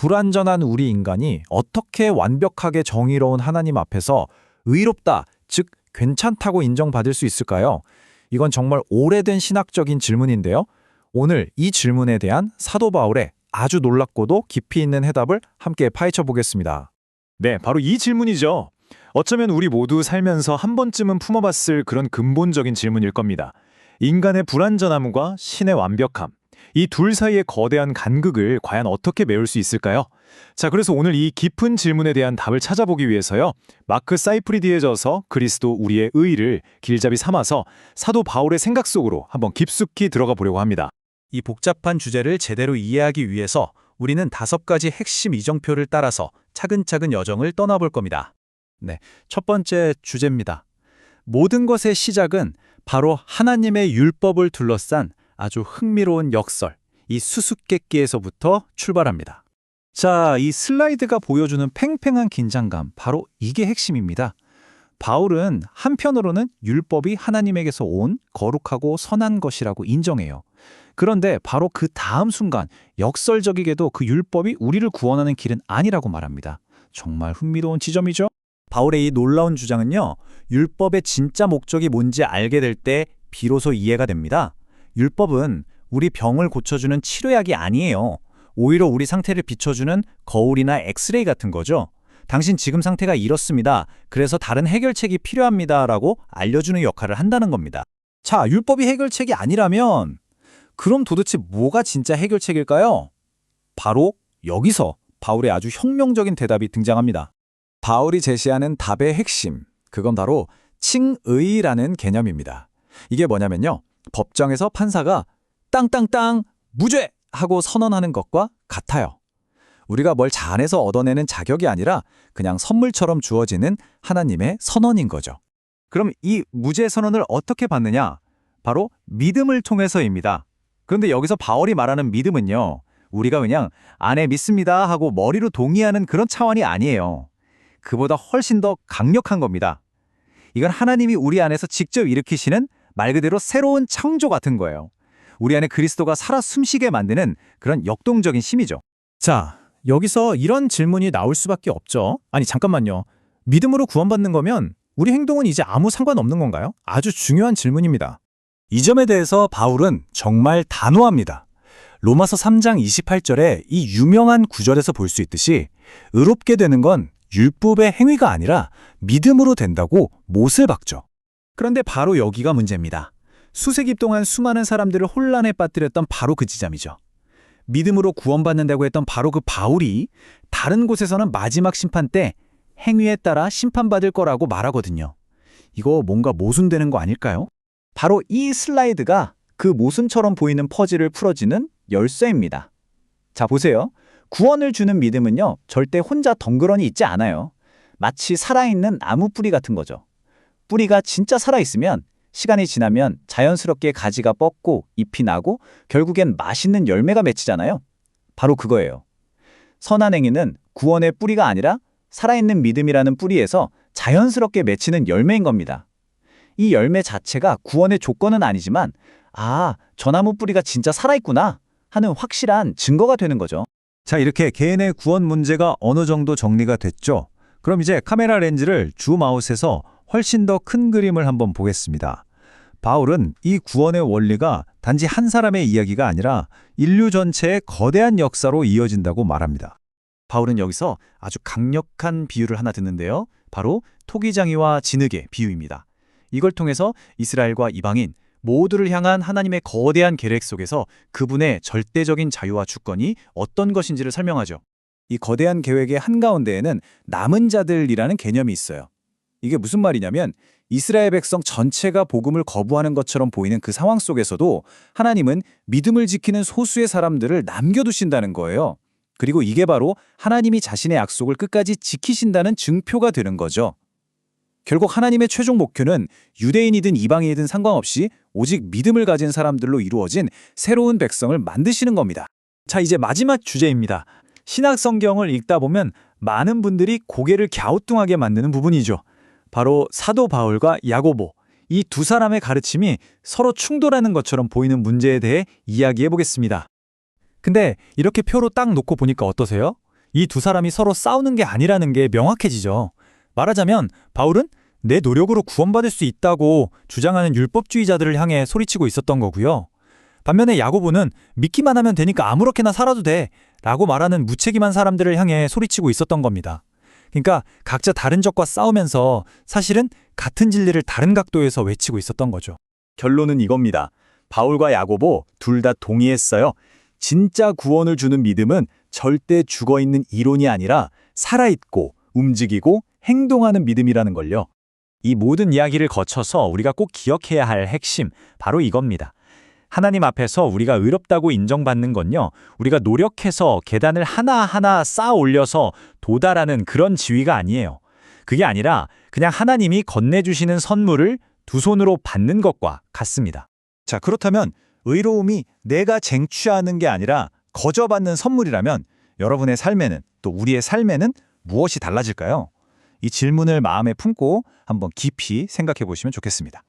불완전한 우리 인간이 어떻게 완벽하게 정의로운 하나님 앞에서 의롭다, 즉 괜찮다고 인정받을 수 있을까요? 이건 정말 오래된 신학적인 질문인데요. 오늘 이 질문에 대한 사도 바울의 아주 놀랍고도 깊이 있는 해답을 함께 파헤쳐 보겠습니다. 네, 바로 이 질문이죠. 어쩌면 우리 모두 살면서 한 번쯤은 품어봤을 그런 근본적인 질문일 겁니다. 인간의 불완전함과 신의 완벽함, 이 둘 사이의 거대한 간극을 과연 어떻게 메울 수 있을까요? 자, 그래서 오늘 이 깊은 질문에 대한 답을 찾아보기 위해서요. 마크 사이프리디의 저서 그리스도 우리의 의를 길잡이 삼아서 사도 바울의 생각 속으로 한번 깊숙이 들어가 보려고 합니다. 이 복잡한 주제를 제대로 이해하기 위해서 우리는 5가지 핵심 이정표를 따라서 차근차근 여정을 떠나볼 겁니다. 네, 첫 번째 주제입니다. 모든 것의 시작은 바로 하나님의 율법을 둘러싼 아주 흥미로운 역설, 이 수수께끼에서부터 출발합니다. 자, 이 슬라이드가 보여주는 팽팽한 긴장감, 바로 이게 핵심입니다. 바울은 한편으로는 율법이 하나님에게서 온 거룩하고 선한 것이라고 인정해요. 그런데 바로 그 다음 순간 역설적이게도 그 율법이 우리를 구원하는 길은 아니라고 말합니다. 정말 흥미로운 지점이죠? 바울의 이 놀라운 주장은요, 율법의 진짜 목적이 뭔지 알게 될 때 비로소 이해가 됩니다. 율법은 우리 병을 고쳐주는 치료약이 아니에요. 오히려 우리 상태를 비춰주는 거울이나 엑스레이 같은 거죠. 당신 지금 상태가 이렇습니다. 그래서 다른 해결책이 필요합니다. 라고 알려주는 역할을 한다는 겁니다. 자, 율법이 해결책이 아니라면 그럼 도대체 뭐가 진짜 해결책일까요? 바로 여기서 바울의 아주 혁명적인 대답이 등장합니다. 바울이 제시하는 답의 핵심, 그건 바로 칭의라는 개념입니다. 이게 뭐냐면요, 법정에서 판사가 땅땅땅 무죄! 하고 선언하는 것과 같아요. 우리가 뭘 잘해서 얻어내는 자격이 아니라 그냥 선물처럼 주어지는 하나님의 선언인 거죠. 그럼 이 무죄 선언을 어떻게 받느냐? 바로 믿음을 통해서입니다. 그런데 여기서 바울이 말하는 믿음은요, 우리가 그냥 "아네, 믿습니다" 하고 머리로 동의하는 그런 차원이 아니에요. 그보다 훨씬 더 강력한 겁니다. 이건 하나님이 우리 안에서 직접 일으키시는 말 그대로 새로운 창조 같은 거예요. 우리 안에 그리스도가 살아 숨쉬게 만드는 그런 역동적인 힘이죠. 자, 여기서 이런 질문이 나올 수밖에 없죠. 아니, 잠깐만요. 믿음으로 구원받는 거면 우리 행동은 이제 아무 상관없는 건가요? 아주 중요한 질문입니다. 이 점에 대해서 바울은 정말 단호합니다. 로마서 3장 28절에 이 유명한 구절에서 볼 수 있듯이 의롭게 되는 건 율법의 행위가 아니라 믿음으로 된다고 못을 박죠. 그런데 바로 여기가 문제입니다. 수세기 동안 수많은 사람들을 혼란에 빠뜨렸던 바로 그 지점이죠. 믿음으로 구원받는다고 했던 바로 그 바울이 다른 곳에서는 마지막 심판 때 행위에 따라 심판받을 거라고 말하거든요. 이거 뭔가 모순되는 거 아닐까요? 바로 이 슬라이드가 그 모순처럼 보이는 퍼즐을 풀어주는 열쇠입니다. 자, 보세요. 구원을 주는 믿음은요, 절대 혼자 덩그러니 있지 않아요. 마치 살아있는 나무 뿌리 같은 거죠. 뿌리가 진짜 살아있으면 시간이 지나면 자연스럽게 가지가 뻗고 잎이 나고 결국엔 맛있는 열매가 맺히잖아요. 바로 그거예요. 선한 행위는 구원의 뿌리가 아니라 살아있는 믿음이라는 뿌리에서 자연스럽게 맺히는 열매인 겁니다. 이 열매 자체가 구원의 조건은 아니지만, 아, 저 나무 뿌리가 진짜 살아있구나 하는 확실한 증거가 되는 거죠. 자, 이렇게 개인의 구원 문제가 어느 정도 정리가 됐죠. 그럼 이제 카메라 렌즈를 줌아웃해서 훨씬 더 큰 그림을 한번 보겠습니다. 바울은 이 구원의 원리가 단지 한 사람의 이야기가 아니라 인류 전체의 거대한 역사로 이어진다고 말합니다. 바울은 여기서 아주 강력한 비유를 하나 듣는데요. 바로 토기장이와 진흙의 비유입니다. 이걸 통해서 이스라엘과 이방인 모두를 향한 하나님의 거대한 계획 속에서 그분의 절대적인 자유와 주권이 어떤 것인지를 설명하죠. 이 거대한 계획의 한가운데에는 남은 자들이라는 개념이 있어요. 이게 무슨 말이냐면 이스라엘 백성 전체가 복음을 거부하는 것처럼 보이는 그 상황 속에서도 하나님은 믿음을 지키는 소수의 사람들을 남겨두신다는 거예요. 그리고 이게 바로 하나님이 자신의 약속을 끝까지 지키신다는 증표가 되는 거죠. 결국 하나님의 최종 목표는 유대인이든 이방인이든 상관없이 오직 믿음을 가진 사람들로 이루어진 새로운 백성을 만드시는 겁니다. 자, 이제 마지막 주제입니다. 신약 성경을 읽다 보면 많은 분들이 고개를 갸우뚱하게 만드는 부분이죠. 바로 사도 바울과 야고보, 이 두 사람의 가르침이 서로 충돌하는 것처럼 보이는 문제에 대해 이야기해 보겠습니다. 근데 이렇게 표로 딱 놓고 보니까 어떠세요? 이 두 사람이 서로 싸우는 게 아니라는 게 명확해지죠. 말하자면 바울은 내 노력으로 구원받을 수 있다고 주장하는 율법주의자들을 향해 소리치고 있었던 거고요. 반면에 야고보는 믿기만 하면 되니까 아무렇게나 살아도 돼 라고 말하는 무책임한 사람들을 향해 소리치고 있었던 겁니다. 그러니까 각자 다른 적과 싸우면서 사실은 같은 진리를 다른 각도에서 외치고 있었던 거죠. 결론은 이겁니다. 바울과 야고보 둘 다 동의했어요. 진짜 구원을 주는 믿음은 절대 죽어있는 이론이 아니라 살아있고 움직이고 행동하는 믿음이라는 걸요. 이 모든 이야기를 거쳐서 우리가 꼭 기억해야 할 핵심, 바로 이겁니다. 하나님 앞에서 우리가 의롭다고 인정받는 건요, 우리가 노력해서 계단을 하나하나 쌓아 올려서 도달하는 그런 지위가 아니에요. 그게 아니라 그냥 하나님이 건네주시는 선물을 두 손으로 받는 것과 같습니다. 자, 그렇다면 의로움이 내가 쟁취하는 게 아니라 거저받는 선물이라면 여러분의 삶에는, 또 우리의 삶에는 무엇이 달라질까요? 이 질문을 마음에 품고 한번 깊이 생각해 보시면 좋겠습니다.